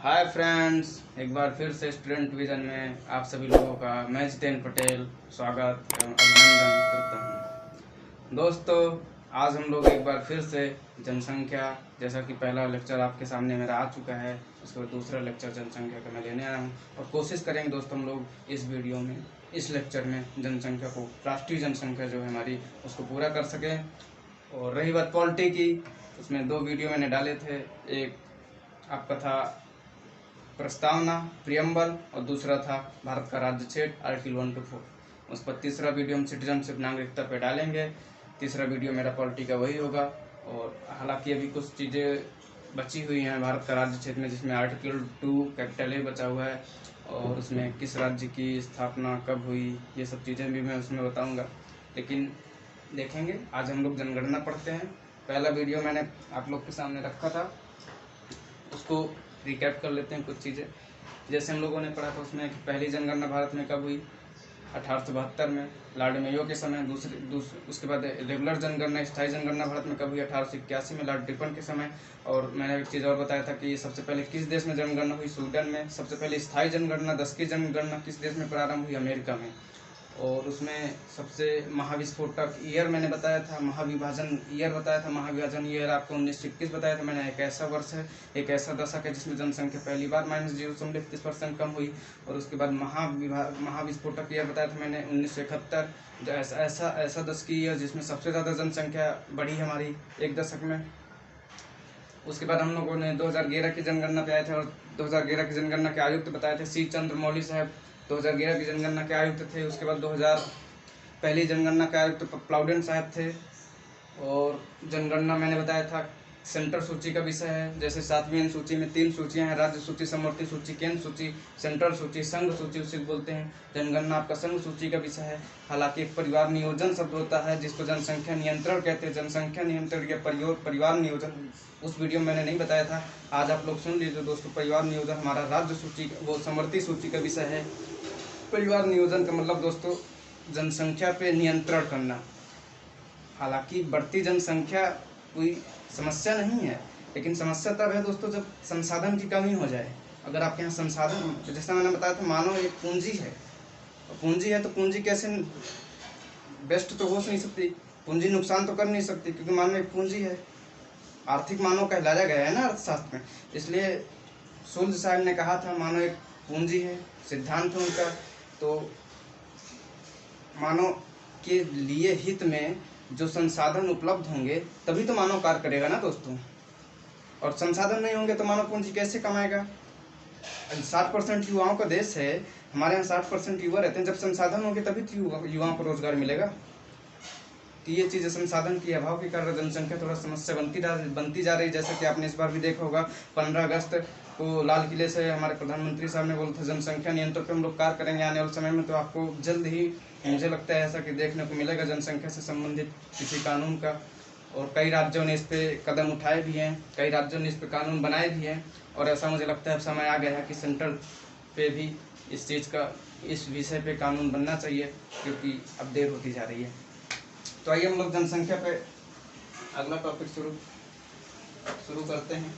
Hi friends, एक बार फिर से स्टूडेंट विजन में आप सभी लोगों का मैं जितेंद्र पटेल स्वागत एवं अभिनंदन करता हूं। दोस्तों, आज हम लोग एक बार फिर से जनसंख्या, जैसा कि पहला लेक्चर आपके सामने मेरा आ चुका है, उसके बाद दूसरा लेक्चर जनसंख्या का मैं लेने आया हूं और कोशिश करेंगे दोस्तों हम लोग इस वीडियो में, इस लेक्चर में जनसंख्या को, राष्ट्रीय जनसंख्या जो है हमारी, उसको पूरा कर सकें। और रही बात पॉलिटी की, उसमें 2 वीडियो मैंने डाले थे। एक आपका था प्रस्तावना प्रियम्बल और दूसरा था भारत का राज्य क्षेत्र आर्टिकल 1 to 4। उस पर तीसरा वीडियो हम सिटीजनशिप नागरिकता पे डालेंगे। तीसरा वीडियो मेरा पॉलिटी का वही होगा। और हालांकि अभी कुछ चीज़ें बची हुई हैं भारत का राज्य क्षेत्र में, जिसमें आर्टिकल 2 कैपिटल ए बचा हुआ है और उसमें किस राज्य की स्थापना कब हुई, ये सब चीज़ें भी मैं उसमें बताऊँगा। लेकिन देखेंगे, आज हम लोग जनगणना पढ़ते हैं। पहला वीडियो मैंने आप लोग के सामने रखा था, उसको रिकैप कर लेते हैं कुछ चीज़ें। जैसे हम लोगों ने पढ़ा था उसमें कि पहली जनगणना भारत में कब हुई, 1872 में लॉर्ड मेयो के समय। उसके बाद रेगुलर जनगणना, स्थायी जनगणना भारत में कब हुई, 1881 में लॉर्ड रिपन के समय। और मैंने एक चीज़ और बताया था कि सबसे पहले किस देश में जनगणना हुई, स्वीडन में। सबसे पहले स्थायी जनगणना 10 की जनगणना किस देश में प्रारंभ हुई, अमेरिका में। और उसमें सबसे महाविस्फोटक ईयर मैंने बताया था, महाविभाजन ईयर बताया था। महाविभाजन ईयर आपको 1921 बताया था मैंने। एक ऐसा वर्ष है, एक ऐसा दशक है जिसमें जनसंख्या पहली बार -0.31% कम हुई। और उसके बाद महाविस्फोटक ईयर बताया था मैंने 1971, जो ऐसा दशक की ईयर जिसमें सबसे ज़्यादा जनसंख्या बढ़ी हमारी एक दशक में। उसके बाद हम लोगों ने 2011 की जनगणना पे आए थे और 2011 की जनगणना के आयुक्त बताए थे सी चंद्रमौली साहब। 2011 की जनगणना के आयुक्त थे। उसके बाद 2000 पहली जनगणना के आयुक्त प्लाउडेन साहब थे। और जनगणना मैंने बताया था सेंटर सूची का विषय है। जैसे 7वीं सूची में 3 सूचियां हैं, राज्य सूची, समवर्ती सूची, केंद्र सूची, सेंट्रल सूची, संघ सूची उसे बोलते हैं। जनगणना आपका संघ सूची का विषय है। हालांकि एक परिवार नियोजन शब्द होता है जिसको जनसंख्या नियंत्रण कहते हैं। जनसंख्या नियंत्रण या परिवार नियोजन उस वीडियो में मैंने नहीं बताया था, आज आप लोग सुन लीजिए दोस्तों। परिवार नियोजन हमारा राज्य सूची, वो समवर्ती सूची का विषय है। परिवार नियोजन का मतलब दोस्तों जनसंख्या पे नियंत्रण करना। हालांकि बढ़ती जनसंख्या कोई समस्या नहीं है, लेकिन समस्या तब है दोस्तों जब संसाधन की कमी हो जाए। अगर आपके यहाँ संसाधन, जैसा मैंने बताया था, मानव एक पूंजी है। पूंजी है तो पूंजी कैसे बेस्ट तो हो नहीं सकती, पूंजी नुकसान तो कर नहीं सकती, क्योंकि मानव एक पूंजी है। आर्थिक मानव कहलाया गया है ना अर्थशास्त्र में। इसलिए सूर्य साहब ने कहा था मानव एक पूंजी है, सिद्धांत है उनका। तो मानव के लिए हित में जो संसाधन उपलब्ध होंगे तभी तो मानव कार्य करेगा ना दोस्तों। और संसाधन नहीं होंगे तो मानव पूंजी कैसे कमाएगा। 60% युवाओं का देश है, हमारे यहाँ 60% युवा रहते हैं। जब संसाधन होंगे तभी तो युवाओं को रोजगार मिलेगा। तो ये चीज़ संसाधन की अभाव के कारण जनसंख्या थोड़ा समस्या बनती जा रही है। जैसे कि आपने इस बार भी देखा होगा, 15 अगस्त को लाल किले से हमारे प्रधानमंत्री साहब ने बोला था जनसंख्या नियंत्रण पर हम लोग कार्य करेंगे आने वाले समय में। तो आपको जल्द ही मुझे लगता है ऐसा कि देखने को मिलेगा जनसंख्या से संबंधित किसी कानून का। और कई राज्यों ने इस पर कदम उठाए भी हैं, कई राज्यों ने इस पर कानून बनाए भी हैं। और ऐसा मुझे लगता है अब समय आ गया है कि सेंट्रल पे भी इस चीज़ का, इस विषय पे कानून बनना चाहिए, क्योंकि अब देर होती जा रही है। तो आइए हम लोग जनसंख्या पे अगला टॉपिक शुरू करते हैं।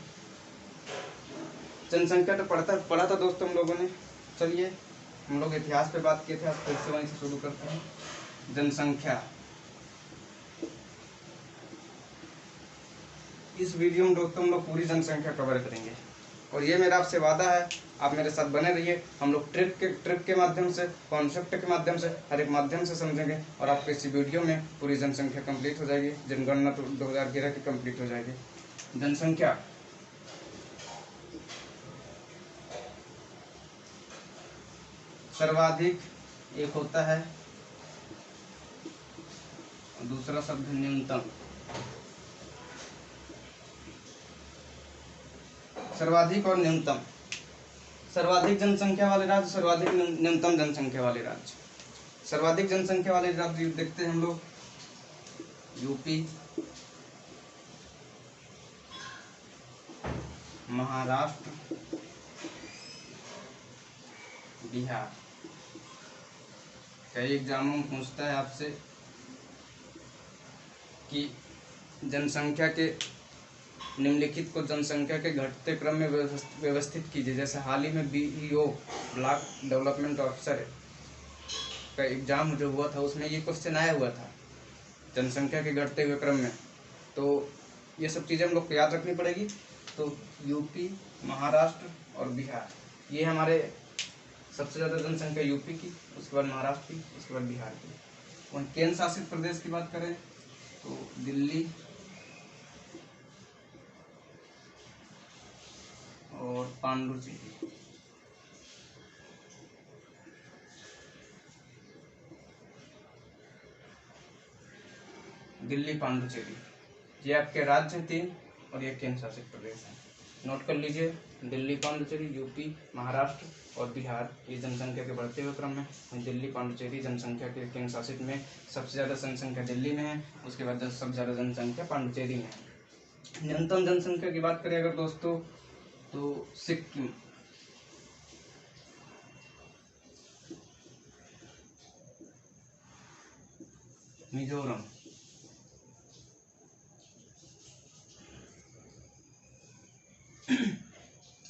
जनसंख्या तो पढ़ा था दोस्तों हम लोगों ने। चलिए हम लोग इतिहास पे बात किए थे, आज फिर से वहीं से शुरू करते हैं। जनसंख्या, इस वीडियो में दोस्तों हम लोग पूरी जनसंख्या कवर करेंगे। और ये मेरा आपसे वादा है, आप मेरे साथ बने रहिए। हम लोग ट्रिक के माध्यम से, कॉन्सेप्ट के माध्यम से, हर एक माध्यम से समझेंगे और आपको इसी वीडियो में पूरी जनसंख्या कंप्लीट हो जाएगी। जनगणना तो 2011 की कंप्लीट हो जाएगी। जनसंख्या, सर्वाधिक एक होता है, दूसरा शब्द न्यूनतम। सर्वाधिक और न्यूनतम, सर्वाधिक जनसंख्या वाले राज्य, सर्वाधिक न्यूनतम जनसंख्या वाले राज्य। सर्वाधिक जनसंख्या वाले राज्य देखते हैं हम लोग, यूपी, महाराष्ट्र, बिहार। कई एग्जामों में पूछता है आपसे कि जनसंख्या के निम्नलिखित को जनसंख्या के घटते क्रम में व्यवस्थित कीजिए। जैसे हाल ही में BEO ब्लॉक डेवलपमेंट ऑफिसर का एग्जाम जो हुआ था उसमें ये क्वेश्चन आया हुआ था जनसंख्या के घटते हुए क्रम में। तो ये सब चीज़ें हम लोग को याद रखनी पड़ेगी। तो यूपी, महाराष्ट्र और बिहार, ये हमारे सबसे ज़्यादा जनसंख्या यूपी की, उसके बाद महाराष्ट्र की, उसके बाद बिहार की। वहीं केंद्र शासित प्रदेश की बात करें तो दिल्ली और पांडुचेरी। दिल्ली, पांडुचेरी, ये आपके राज्य हैं 3 और ये केंद्र शासित प्रदेश हैं। नोट कर लीजिए, दिल्ली, पांडुचेरी, यूपी, महाराष्ट्र और बिहार, ये जनसंख्या के बढ़ते हुए क्रम में। दिल्ली, पांडुचेरी जनसंख्या के केंद्र शासित में सबसे ज़्यादा जनसंख्या दिल्ली में है, उसके बाद सबसे ज़्यादा जनसंख्या पांडुचेरी में है। न्यूनतम जनसंख्या की बात करें अगर दोस्तों तो सिक्किम, मिजोरम,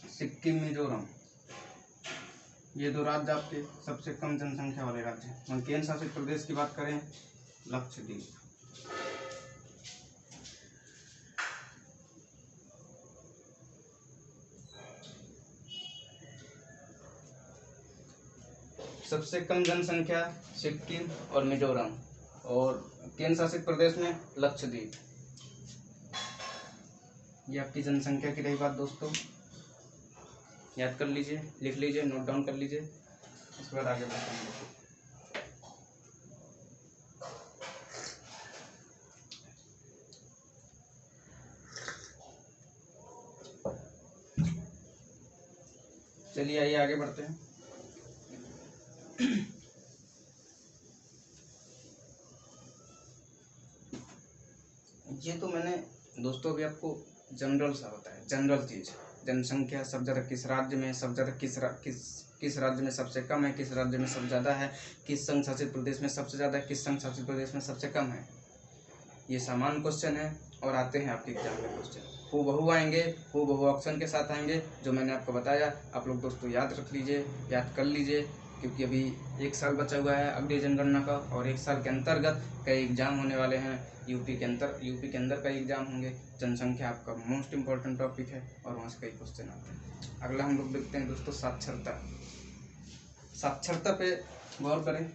सिक्किम, मिजोरम, ये 2 राज्य आपके सबसे कम जनसंख्या वाले राज्य हैं। केंद्र शासित प्रदेश की बात करें लक्षद्वीप, सबसे कम जनसंख्या सिक्किम और मिजोरम, और केंद्र शासित प्रदेश में लक्षद्वीप। ये आपकी जनसंख्या की रही बात दोस्तों, याद कर लीजिए, लिख लीजिए, नोट डाउन कर लीजिए, उसके बाद आगे बढ़ते हैं। चलिए आइए आगे बढ़ते हैं। ये तो मैंने दोस्तों अभी आपको जनरल सा बताया, जनरल चीज, जनसंख्या सब ज़्यादा किस राज्य में, सब ज़्यादा किस राज्य में सबसे कम है, किस राज्य में सबसे ज़्यादा है, किस संघ शासित प्रदेश में सबसे ज़्यादा है, किस संघ शासित प्रदेश में सबसे कम है। ये सामान्य क्वेश्चन है और आते हैं आपके एग्जाम में क्वेश्चन हूबहू आएंगे, हूबहू ऑप्शन के साथ आएंगे। जो मैंने आपको बताया आप लोग दोस्तों याद रख लीजिए, याद कर लीजिए, क्योंकि अभी 1 साल बचा हुआ है अगली जनगणना का, और 1 साल के अंतर्गत कई एग्जाम होने वाले हैं। यूपी के अंदर कई एग्जाम होंगे। जनसंख्या आपका मोस्ट इम्पोर्टेंट टॉपिक है और वहाँ से कई क्वेश्चन आते हैं। अगला हम लोग देखते हैं दोस्तों साक्षरता। साक्षरता पे गौर करें।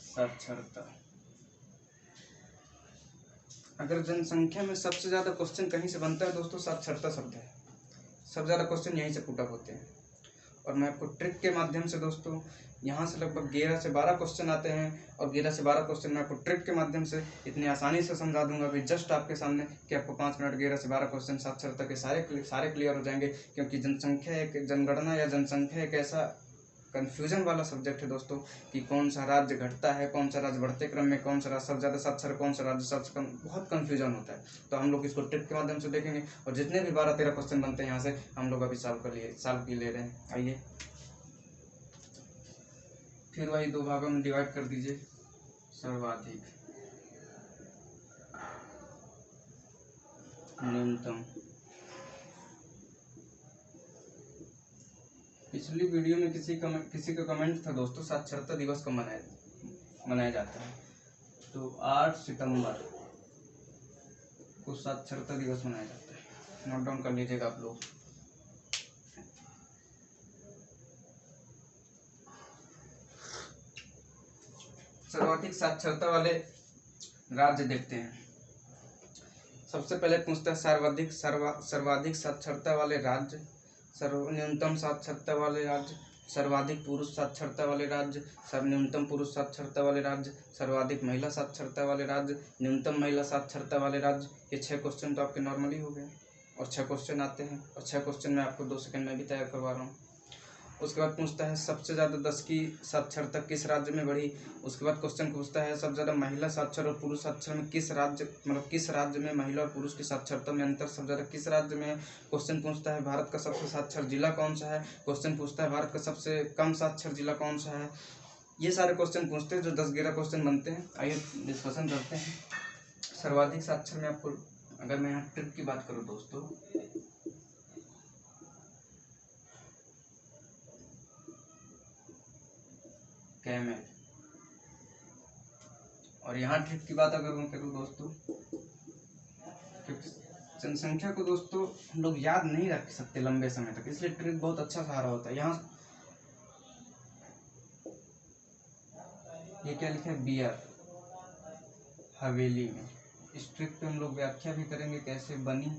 साक्षरता, अगर जनसंख्या में सबसे ज़्यादा क्वेश्चन कहीं से बनता है दोस्तों, साक्षरता शब्द है। सबसे ज़्यादा क्वेश्चन यहीं से पुट अप होते हैं। और मैं आपको ट्रिक के माध्यम से दोस्तों यहाँ से लगभग 11 से 12 क्वेश्चन आते हैं, और 11 से 12 क्वेश्चन मैं आपको ट्रिक के माध्यम से इतनी आसानी से समझा दूंगा अभी जस्ट आपके सामने कि आपको 5 मिनट 11 से 12 क्वेश्चन साक्षरता के सारे क्लियर हो जाएंगे। क्योंकि जनसंख्या एक जनगणना या जनसंख्या एक ऐसा कन्फ्यूजन वाला सब्जेक्ट है दोस्तों कि कौन सा राज्य घटता है, कौन सा राज्य बढ़ते क्रम में, कौन सा राज्य सबसे ज़्यादा साक्षर, कौन सा राज्य सबसे कम, बहुत कन्फ्यूजन होता है। तो हम लोग इसको ट्रिक के माध्यम से देखेंगे, और जितने भी 12-13 क्वेश्चन बनते हैं यहाँ से हम लोग अभी सॉल्व की ले रहे हैं। आइए फिर वही 2 भागों में डिवाइड कर दीजिए। सर्वाधिक, न्यूनतम। पिछली वीडियो में किसी का कमेंट था दोस्तों, साक्षरता दिवस कब मनाया जाता है। तो 8 सितंबर को साक्षरता दिवस मनाया जाता है। नोट डाउन कर लीजिएगा आप लोग। सर्वाधिक साक्षरता वाले राज्य देखते हैं। सबसे पहले पूछता है सर्वाधिक साक्षरता वाले राज्य, न्यूनतम साक्षरता वाले राज्य, सर्वाधिक पुरुष साक्षरता वाले राज्य, न्यूनतम पुरुष साक्षरता वाले राज्य, सर्वाधिक महिला साक्षरता वाले राज्य, न्यूनतम महिला साक्षरता वाले राज्य। ये 6 क्वेश्चन तो आपके नॉर्मली हो गए, और 6 क्वेश्चन आते हैं, और 6 क्वेश्चन मैं आपको 2 सेकंड में भी तैयार करवा रहा हूँ। उसके बाद पूछता है सबसे ज़्यादा 10 की साक्षरता किस राज्य में बढ़ी। उसके बाद क्वेश्चन पूछता है सबसे ज़्यादा महिला साक्षर और पुरुष साक्षर में किस राज्य में महिला और पुरुष की साक्षरता में अंतर सबसे ज़्यादा किस राज्य में है। क्वेश्चन पूछता है भारत का सबसे साक्षर जिला कौन सा है। क्वेश्चन पूछता है भारत का सबसे कम साक्षर जिला कौन सा है। ये सारे क्वेश्चन पूछते हैं जो 10-11 क्वेश्चन बनते हैं। आइए डिस्कशन करते हैं। सर्वाधिक साक्षर में आपको अगर मैं यहाँ ट्रिक की बात करूँ दोस्तों, कैमल, और यहाँ ट्रिक की बात अगर मैं करूँ दोस्तों, जनसंख्या को दोस्तों हम लोग याद नहीं रख सकते लंबे समय तक, इसलिए ट्रिक बहुत अच्छा सहारा होता है। यहाँ ये क्या लिखा है, बियर हवेली में। इस ट्रिक पे हम लोग व्याख्या भी करेंगे कैसे बनी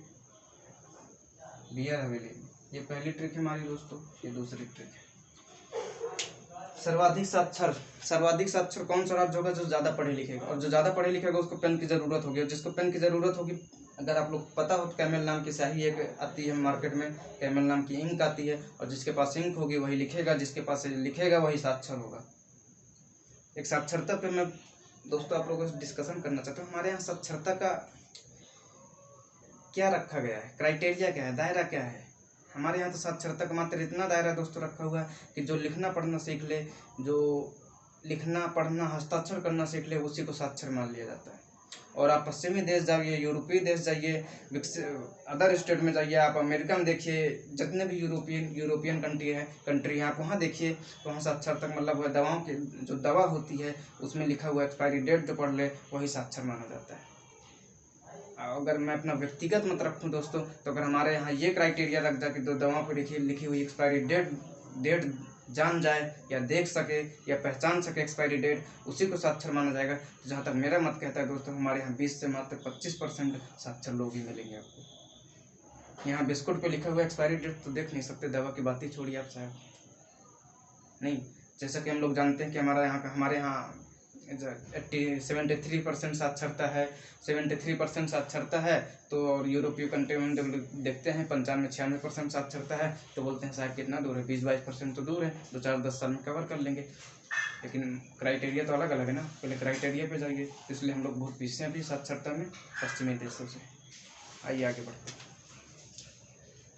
बियर हवेली में। ये पहली ट्रिक है हमारी दोस्तों। ये दूसरी ट्रिक है सर्वाधिक साक्षर। सर्वाधिक साक्षर कौन सा राज्य होगा, जो ज्यादा पढ़े लिखेगा, और जो ज्यादा पढ़े लिखेगा उसको पेन की जरूरत होगी, और जिसको पेन की जरूरत होगी, अगर आप लोग पता हो तो कैमल नाम की स्याही एक आती है मार्केट में, कैमल नाम की इंक आती है, और जिसके पास इंक होगी वही लिखेगा, जिसके पास लिखेगा वही साक्षर होगा। एक साक्षरता पे मैं दोस्तों आप लोगों से डिस्कशन करना चाहता हूँ। हमारे यहाँ साक्षरता का क्या रखा गया है, क्राइटेरिया क्या है, दायरा क्या है। हमारे यहाँ तो साक्षरता का मात्र इतना दायरा दोस्तों रखा हुआ है कि जो लिखना पढ़ना सीख ले, जो लिखना पढ़ना हस्ताक्षर करना सीख ले, उसी को साक्षर मान लिया जाता है। और आप पश्चिमी देश जाइए, यूरोपीय देश जाइए, अदर स्टेट में जाइए, आप अमेरिका में देखिए, जितने भी यूरोपियन कंट्री है आप वहाँ देखिए, तो वहाँ साक्षरता मतलब दवाओं की जो दवा होती है उसमें लिखा हुआ एक्सपायरी डेट जो पढ़ ले वही साक्षर माना जाता है। अगर मैं अपना व्यक्तिगत मत रखूँ दोस्तों, तो अगर हमारे यहाँ ये क्राइटेरिया रख जाए कि दो दवाओं पर लिखी हुई एक्सपायरी डेट जान जाए या देख सके या पहचान सके एक्सपायरी डेट, उसी को साक्षर माना जाएगा। तो जहाँ तक मेरा मत कहता है दोस्तों, हमारे यहाँ 20 से मात्र 25% साक्षर लोग ही मिलेंगे आपको। यहाँ बिस्कुट पे लिखा हुआ एक्सपायरी डेट तो देख नहीं सकते, दवा की बात ही छोड़िए आप साहब। नहीं, जैसा कि हम लोग जानते हैं कि हमारे यहाँ 73% साक्षरता है, 73% साक्षरता है, तो और यूरोपीय कंट्री में देखते हैं 95-96% साक्षरता है, तो बोलते हैं साहब कितना दूर है, 20-22% तो दूर है, 2-4-10 साल में कवर कर लेंगे। लेकिन क्राइटेरिया तो अलग अलग है ना, पहले क्राइटेरिया पे जाइए, इसलिए हम लोग बहुत पीछे हैं अभी साक्षरता में पश्चिमी देशों से। आइए आगे बढ़ते हैं।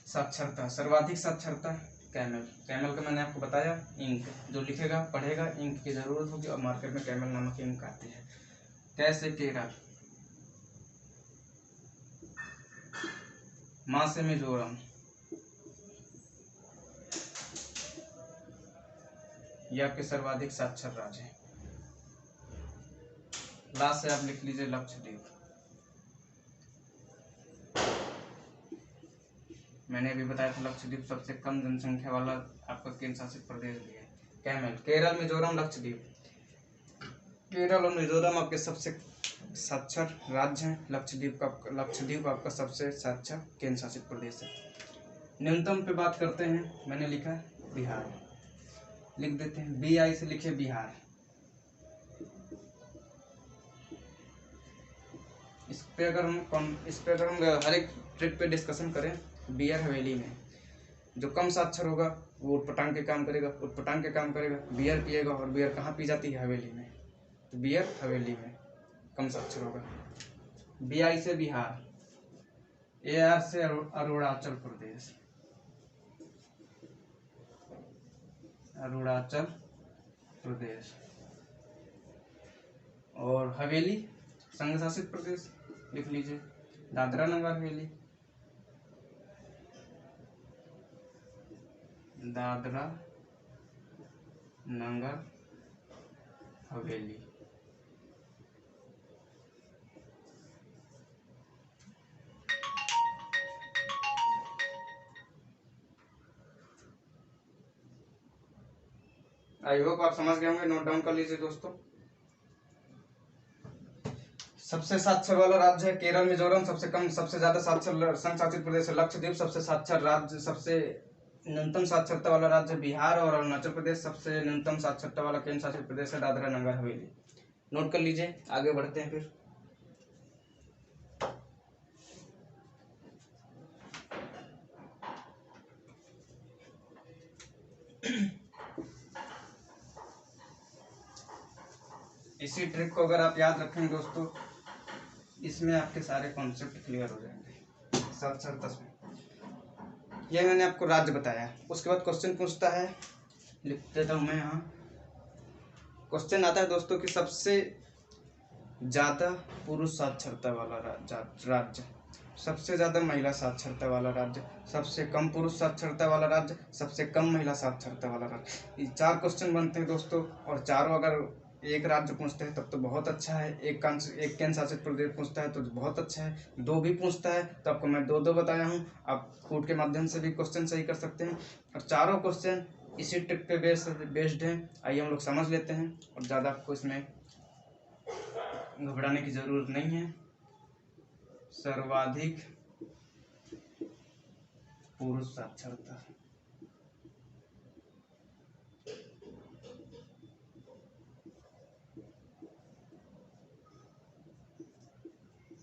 साक्षरता, सर्वाधिक साक्षरता कैमल का मैंने आपको बताया, इंक जो लिखेगा पढ़ेगा, इंक की जरूरत होगी, और मार्केट में कैमल नामक इंक आती है। कैसे, केरल, माँ से मिजोरम, ये आपके सर्वाधिक साक्षर राज्य है। लास्ट से आप लिख लीजिए लक्षद्वीप। मैंने अभी बताया था लक्षद्वीप सबसे कम जनसंख्या वाला आपका केंद्र शासित प्रदेश भी है। कैमल, केरल, मिजोरम, लक्षद्वीप। केरल और मिजोरम आपके सबसे साक्षर राज्य हैं। लक्षद्वीप आपका सबसे साक्षर केंद्र शासित प्रदेश है। न्यूनतम पे बात करते हैं, मैंने लिखा बिहार, लिख देते हैं, BI से लिखे बिहार। इस पे अगर हम हर एक ट्रिक पे डिस्कशन करें, बियर हवेली में जो कम साक्षर होगा वो उटपटांग के काम करेगा, उटपटांग के काम करेगा, बियर पिएगा, और बियर कहाँ पी जाती है, हवेली में, तो बियर हवेली में कम साक्षर होगा। BI से बिहार, AR से अरुणाचल प्रदेश, अरुणाचल प्रदेश, और हवेली संघ शासित प्रदेश लिख लीजिए, दादरा नगर हवेली, दादरा नगर हवेली। आई होप आप समझ गए होंगे, नोट डाउन कर लीजिए दोस्तों। सबसे साक्षर वाला राज्य है केरल, मिजोरम, सबसे ज्यादा साक्षर संघ शासित प्रदेश है लक्षद्वीप, सबसे साक्षर राज्य, सबसे न्यूनतम साक्षरता वाला राज्य बिहार, और अरुणाचल प्रदेश सबसे न्यूनतम साक्षरता वाला केंद्र शासित प्रदेश है दादरा नगर हवेली। नोट कर लीजिए, आगे बढ़ते हैं फिर। इसी ट्रिक को अगर आप याद रखेंगे दोस्तों, इसमें आपके सारे कॉन्सेप्ट क्लियर हो जाएंगे साक्षरता में। ये मैंने आपको राज्य बताया, उसके बाद क्वेश्चन पूछता है, लिख देता हूँ मैं यहाँ, क्वेश्चन आता है दोस्तों कि सबसे ज़्यादा पुरुष साक्षरता वाला राज्य, सबसे ज़्यादा महिला साक्षरता वाला राज्य, सबसे कम पुरुष साक्षरता वाला राज्य, सबसे कम महिला साक्षरता वाला राज्य। ये 4 क्वेश्चन बनते हैं दोस्तों, और चारों अगर एक राज्य पूछते हैं तब तो बहुत अच्छा है, एक केंद्र शासित प्रदेश पूछता है तो बहुत अच्छा है, 2 भी पूछता है तो आपको मैं 2 बताया हूँ। आप कूट के माध्यम से भी क्वेश्चन सही कर सकते हैं, और चारों क्वेश्चन इसी ट्रिक पे बेस्ड हैं। आइए हम लोग समझ लेते हैं, और ज़्यादा आपको इसमें घबराने की ज़रूरत नहीं है। सर्वाधिक पुरुष साक्षरता,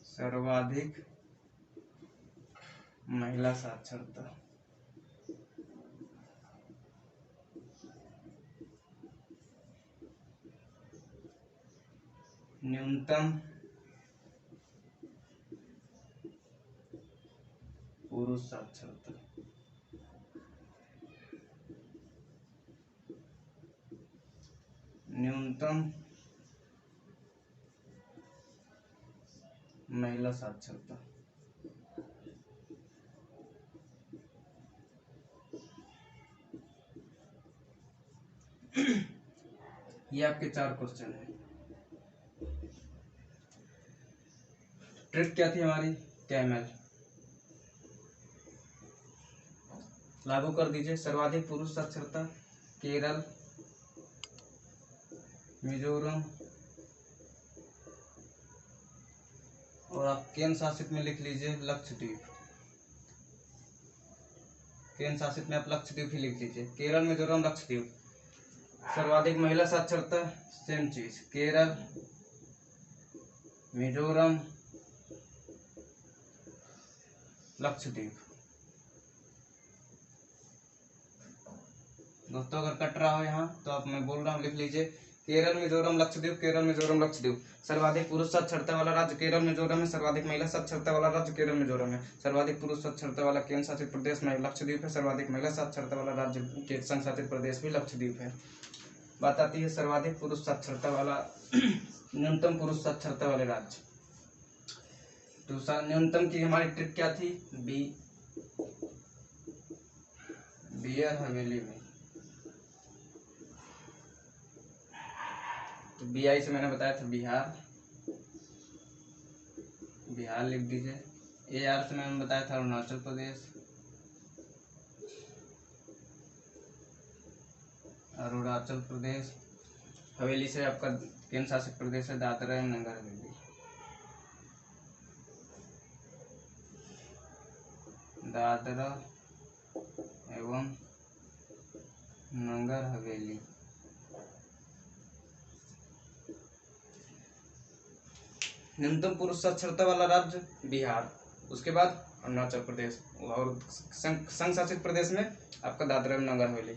सर्वाधिक महिला साक्षरता, न्यूनतम पुरुष साक्षरता, न्यूनतम महिला साक्षरता। ये आपके 4 क्वेश्चन हैं। ट्रिक क्या थी हमारी? कैमल लागू कर दीजिए। सर्वाधिक पुरुष साक्षरता केरल, मिजोरम, और आप केंद्र शासित में लिख लीजिए लक्षद्वीप। केंद्र शासित में आप लक्षद्वीप ही लिख लीजिए, केरल, मिजोरम, लक्षद्वीप। सर्वाधिक महिला साक्षरता सेम चीज, केरल, मिजोरम, लक्षद्वीप। दोस्तों अगर कट रहा हो यहाँ तो आप, मैं बोल रहा हूँ, लिख लीजिए केरल, मिजोरम, लक्षद्वीप, केरल, मिजोरम, लक्षद्वीप। सर्वाधिक पुरुष साक्षरता वाला राज्य केरल, मिजोरम है। सर्वाधिक महिला साक्षरता वाला राज्य केरल, मिजोरम है। सर्वाधिक पुरुष साक्षरता वाला केंद्र शासित प्रदेश में लक्षद्वीप है। सर्वाधिक महिला साक्षरता वाला राज्य के संघ शासित प्रदेश भी लक्षद्वीप है। बात आती है सर्वाधिक पुरुष साक्षरता वाला न्यूनतम पुरुष साक्षरता वाले राज्य। दूसरा न्यूनतम की हमारी ट्रिक क्या थी? बियर हवेली में, तो BI से मैंने बताया था बिहार, बिहार लिख दीजिए। AR से मैंने बताया था अरुणाचल प्रदेश, अरुणाचल प्रदेश। हवेली से आपका केंद्र शासित प्रदेश है दादरा एवं नगर हवेली, दादरा एवं नगर हवेली। न्यूनतम पुरुष साक्षरता वाला राज्य बिहार, उसके बाद अरुणाचल प्रदेश, और संघ शासित प्रदेश में आपका दादरा एवं नगर हवेली।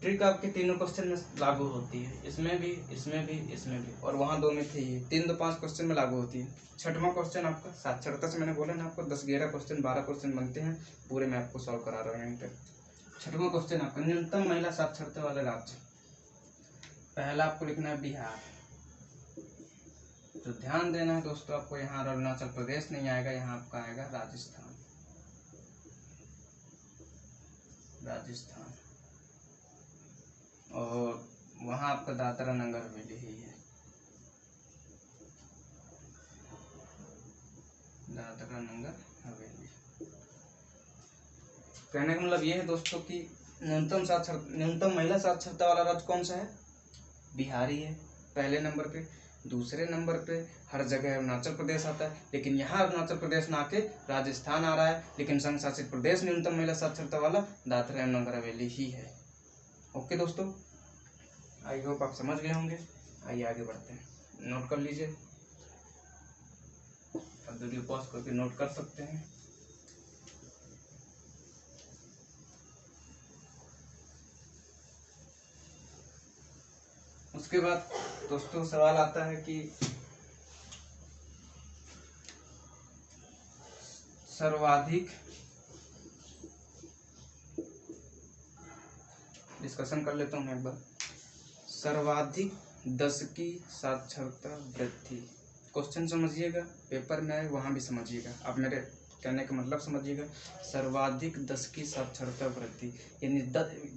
ट्रिक आपके तीनों क्वेश्चन में लागू होती है, इसमें भी, इसमें भी, इसमें भी, और वहाँ 2 में थी। 3 तो 5 क्वेश्चन में लागू होती है। 6वां क्वेश्चन आपका साक्षरता से, मैंने बोला ना आपको 10-11 क्वेश्चन, 12 क्वेश्चन बनते हैं पूरे, मैं आपको सॉल्व करा रहा हूँ यहीं पे। 6वां क्वेश्चन आपका न्यूनतम महिला साक्षरता वाले राज्य। पहला आपको लिखना है बिहार। तो ध्यान देना है दोस्तों, आपको यहाँ अरुणाचल प्रदेश नहीं आएगा, यहाँ आपका आएगा राजस्थान, राजस्थान, और वहाँ आपका दादरा नगर हवेली ही है, दादरा नगर हवेली। कहने का मतलब ये है दोस्तों कि न्यूनतम महिला साक्षरता वाला राज्य कौन सा है? बिहार ही है पहले नंबर पे। दूसरे नंबर पे हर जगह अरुणाचल प्रदेश आता है, लेकिन यहाँ अरुणाचल प्रदेश ना आके राजस्थान आ रहा है। लेकिन संघ शासित प्रदेश न्यूनतम महिला साक्षरता वाला दादरा एवं नगर हवेली ही है। ओके दोस्तों, आई होप आप समझ गए होंगे। आइए आगे बढ़ते हैं, नोट कर लीजिए, अब वीडियो पॉज करके नोट कर सकते हैं। उसके बाद दोस्तों सवाल आता है कि सर्वाधिक, डिस्कशन कर लेता हूँ मैं एक बार। सर्वाधिक दशकी साक्षरता वृद्धि। क्वेश्चन समझिएगा, पेपर में आए वहाँ भी समझिएगा, आप मेरे कहने का मतलब समझिएगा। सर्वाधिक दशकी साक्षरता वृद्धि यानी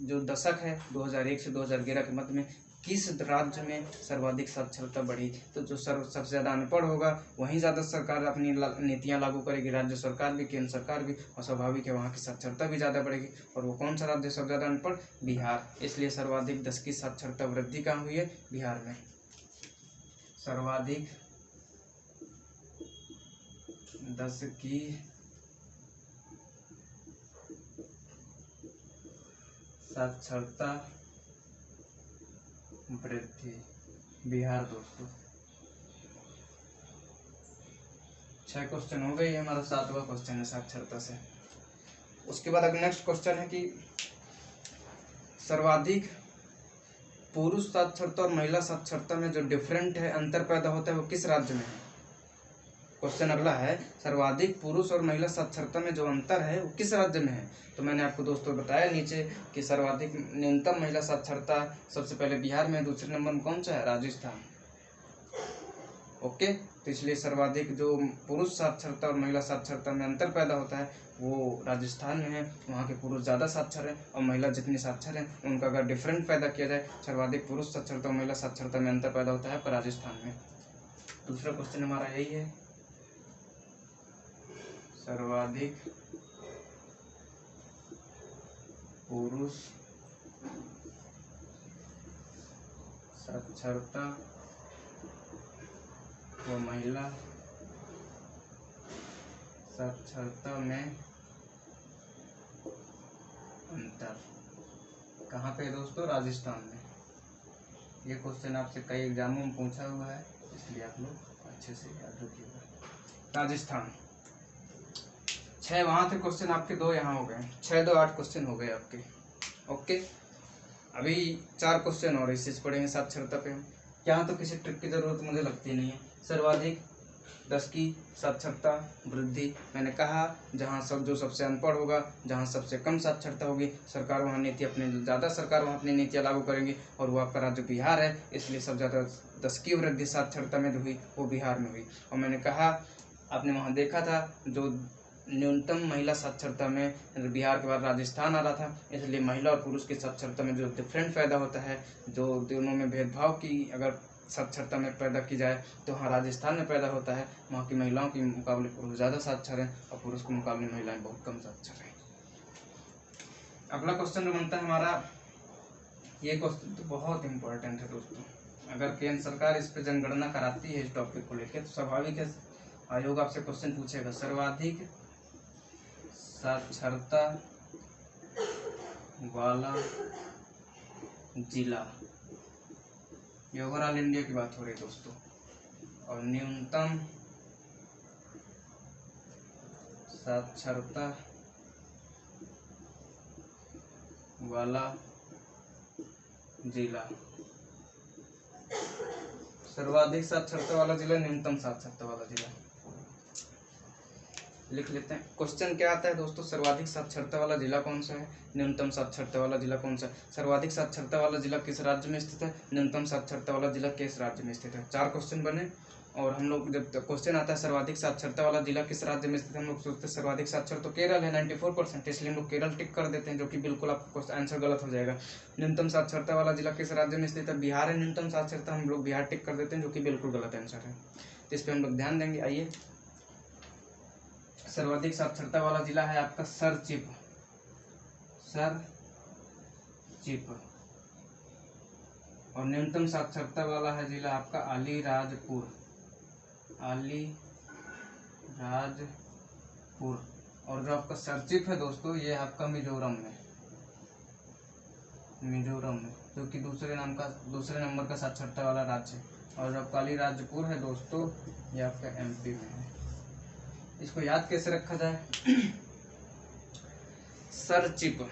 जो दशक है 2001 से 2011 के मध्य में किस राज्य में सर्वाधिक साक्षरता बढ़ी। तो जो सबसे ज़्यादा अनपढ़ होगा वहीं ज़्यादा सरकार अपनी नीतियाँ लागू करेगी, राज्य सरकार भी, केंद्र सरकार भी, और स्वाभाविक है वहाँ की साक्षरता भी ज़्यादा बढ़ेगी। और वो कौन सा राज्य सबसे ज़्यादा अनपढ़? बिहार। इसलिए सर्वाधिक दशकी साक्षरता वृद्धि कहाँ हुई है? बिहार में। सर्वाधिक दशकी साक्षरता वृद्धि बिहार। दोस्तों 6 क्वेश्चन हो गए, हमारा 7वां क्वेश्चन है साक्षरता से। उसके बाद अगला नेक्स्ट क्वेश्चन है कि सर्वाधिक पुरुष साक्षरता और महिला साक्षरता में जो डिफरेंट है, अंतर पैदा होता है, वो किस राज्य में है? क्वेश्चन अगला है, सर्वाधिक पुरुष और महिला साक्षरता में जो अंतर है वो किस राज्य में है? तो मैंने आपको दोस्तों बताया नीचे कि सर्वाधिक न्यूनतम महिला साक्षरता सबसे पहले बिहार में, दूसरे नंबर में कौन सा है? राजस्थान। ओके, तो इसलिए सर्वाधिक जो पुरुष साक्षरता और महिला साक्षरता में अंतर पैदा होता है वो राजस्थान में है। वहाँ के पुरुष ज़्यादा साक्षर हैं और महिला जितनी साक्षर हैं उनका अगर डिफरेंट पैदा किया जाए, सर्वाधिक पुरुष साक्षरता और महिला साक्षरता में अंतर पैदा होता है पर राजस्थान में। दूसरा क्वेश्चन हमारा यही है, सर्वाधिक पुरुष साक्षरता व महिला साक्षरता में अंतर कहाँ पे दोस्तों? राजस्थान में। ये क्वेश्चन आपसे कई एग्जामों में पूछा हुआ है, इसलिए आप लोग अच्छे से याद रखिएगा। राजस्थान। 6 वहाँ थे क्वेश्चन आपके, 2 यहाँ हो गए। 6 2 8 क्वेश्चन हो गए आपके। ओके, अभी 4 क्वेश्चन और इसी से पढ़ेंगे साक्षरता पे हम। यहाँ तो किसी ट्रिक की जरूरत मुझे लगती नहीं है। सर्वाधिक दशकी साक्षरता वृद्धि, मैंने कहा जहाँ जो सबसे अनपढ़ होगा, जहाँ सबसे कम साक्षरता होगी, सरकार वहाँ नीति अपने ज़्यादा सरकार वहाँ अपनी नीतियाँ लागू करेंगी। और वो आपका राज्य बिहार है, इसलिए सब ज़्यादा दशकी वृद्धि साक्षरता में जो हुई वो बिहार में हुई। और मैंने कहा आपने वहाँ देखा था जो न्यूनतम महिला साक्षरता में बिहार के बाद राजस्थान आ रहा था, इसलिए महिला और पुरुष की साक्षरता में जो डिफरेंट पैदा होता है, जो दोनों में भेदभाव की अगर साक्षरता में पैदा की जाए तो हाँ राजस्थान में पैदा होता है। वहाँ की महिलाओं के मुकाबले पुरुष ज़्यादा साक्षर हैं और पुरुष के मुकाबले महिलाएं बहुत कम साक्षर हैं। अगला क्वेश्चन जो बनता है हमारा, ये क्वेश्चन तो बहुत इंपॉर्टेंट है दोस्तों। अगर केंद्र सरकार इस पर जनगणना कराती है इस टॉपिक को लेकर, तो स्वाभाविक है आयोग आपसे क्वेश्चन पूछेगा, सर्वाधिक साक्षरता वाला जिला। ये ओवरऑल इंडिया की बात हो रही है दोस्तों। और न्यूनतम साक्षरता वाला जिला। सर्वाधिक साक्षरता वाला जिला, न्यूनतम साक्षरता वाला जिला लिख लेते हैं। क्वेश्चन क्या आता है दोस्तों, सर्वाधिक साक्षरता वाला जिला कौन सा है, न्यूनतम साक्षरता वाला जिला कौन सा है। सर्वाधिक साक्षरता वाला जिला किस राज्य में स्थित है, न्यूनतम साक्षरता वाला जिला किस राज्य में स्थित है। 4 क्वेश्चन बने और हम लोग जब क्वेश्चन आता है सर्वाधिक साक्षरता वाला जिला किस राज्य में स्थित है, हम लोग सोचते हैं सर्वाधिक साक्षर तो केरल है 94%, इसलिए हम लोग केरल टिक कर देते हैं, जो कि बिल्कुल आपका आंसर गलत हो जाएगा। न्यूनतम साक्षरता वाला जिला किस राज्य में स्थित है, बिहार है न्यूनतम साक्षरता, हम लोग बिहार टिक कर देते हैं, जो कि बिल्कुल गलत आंसर है। तो इस पर हम लोग ध्यान देंगे। आइए, सर्वाधिक साक्षरता वाला जिला है आपका सरचिप। और न्यूनतम साक्षरता वाला है जिला आपका अलीराजपुर। और जो आपका सरचिप है दोस्तों, ये आपका मिजोरम में, जो कि दूसरे नंबर का साक्षरता वाला राज्य है। और जो आपका अलीराजपुर है दोस्तों, ये आपका एमपी में है। इसको याद कैसे रखा जाए, सरचिप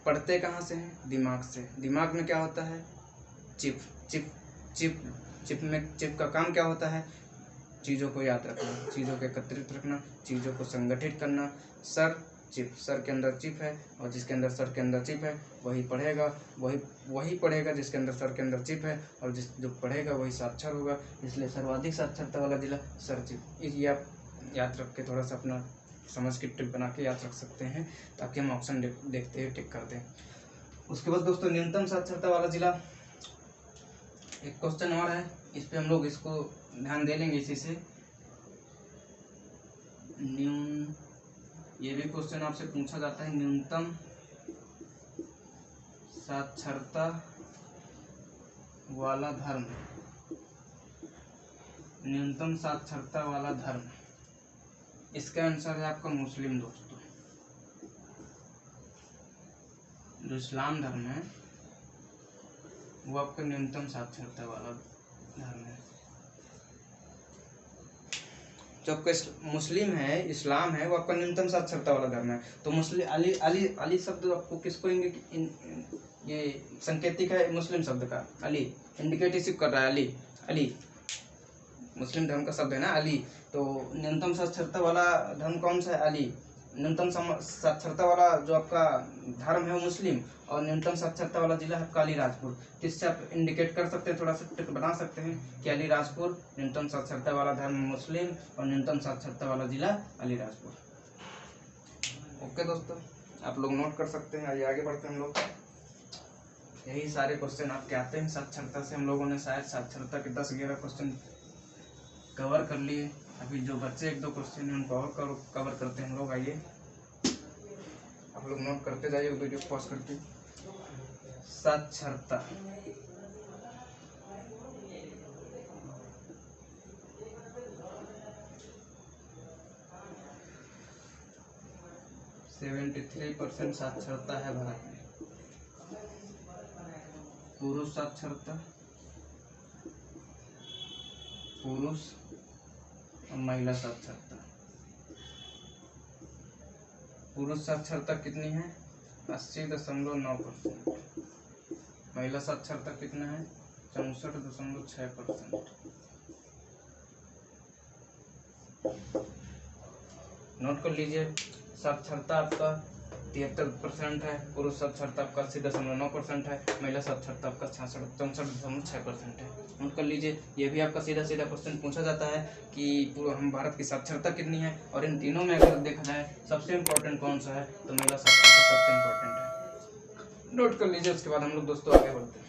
पढ़ते कहाँ से हैं, दिमाग से। दिमाग में क्या होता है, चिप। चिप का काम क्या होता है, चीज़ों को याद रखना, चीज़ों को एकत्रित रखना, चीज़ों को संगठित करना। सर चिप, सर के अंदर चिप है और जिसके अंदर सर के अंदर चिप है वही पढ़ेगा, वही पढ़ेगा जिसके अंदर सर के अंदर चिप है, और जो पढ़ेगा वही साक्षर होगा। इसलिए सर्वाधिक साक्षरता वाला जिला सर चिप। ये आप याद रख के थोड़ा सा अपना समझ की ट्रिक बना के याद रख सकते हैं, ताकि हम ऑप्शन देखते हुए टिक कर दें। उसके बाद दोस्तों न्यूनतम साक्षरता वाला जिला, एक क्वेश्चन और है, इस पे हम लोग इसको ध्यान दे लेंगे इसी से। ये भी क्वेश्चन आपसे पूछा जाता है, न्यूनतम साक्षरता वाला धर्म, न्यूनतम साक्षरता वाला धर्म, इसका आंसर है आपका मुस्लिम दोस्तों। जो इस्लाम धर्म है वो आपका न्यूनतम साक्षरता वाला धर्म है। जो आपका मुस्लिम है, इस्लाम है, वो आपका न्यूनतम साक्षरता वाला धर्म है। तो मुस्लिम अली अली अली शब्द आपको किसको ये संकेतिक है मुस्लिम शब्द का, अली इंडिकेटिव कर रहा है, अली अली मुस्लिम धर्म का शब्द है ना, अली। तो न्यूनतम साक्षरता वाला धर्म कौन सा है, अली। न्यूनतम साक्षरता वाला जो आपका धर्म है वो मुस्लिम, और न्यूनतम साक्षरता वाला जिला है आपका अलीराजपुर। जिससे आप इंडिकेट कर सकते हैं, थोड़ा सा ट्रिक बना सकते हैं कि अलीराजपुर न्यूनतम साक्षरता वाला धर्म मुस्लिम और न्यूनतम साक्षरता वाला जिला अलीराजपुर। ओके दोस्तों, आप लोग नोट कर सकते हैं। आइए आगे बढ़ते हैं हम लोग। यही सारे क्वेश्चन आपके आते हैं साक्षरता से। हम लोगों ने शायद साक्षरता के 10-11 क्वेश्चन कवर कर लिए। अभी जो बच्चे 1-2 क्वेश्चन हैं उनको और कवर करते हैं हम लोग। आइए आप लोग नोट करते जाइए वीडियो पॉज करके। साक्षरता, सेवेंटी 73% साक्षरता है भारत में। पुरुष साक्षरता, पुरुष और महिला साक्षरता। पुरुष साक्षरता कितनी है, 80.9%। महिला साक्षरता कितना है, 64.6%। नोट कर लीजिए। साक्षरता आपका 73% है, पुरुष साक्षरता आपका 80.9% है, महिला साक्षरता आपका 64.6% है। नोट कर लीजिए। ये भी आपका सीधा क्वेश्चन पूछा जाता है कि हम भारत की साक्षरता कितनी है, और इन तीनों में अगर देखा जाए सबसे इम्पोर्टेंट कौन सा है, तो महिला साक्षरता सबसे इम्पोर्टेंट है। नोट कर लीजिए। उसके बाद हम लोग दोस्तों आगे बढ़ते हैं।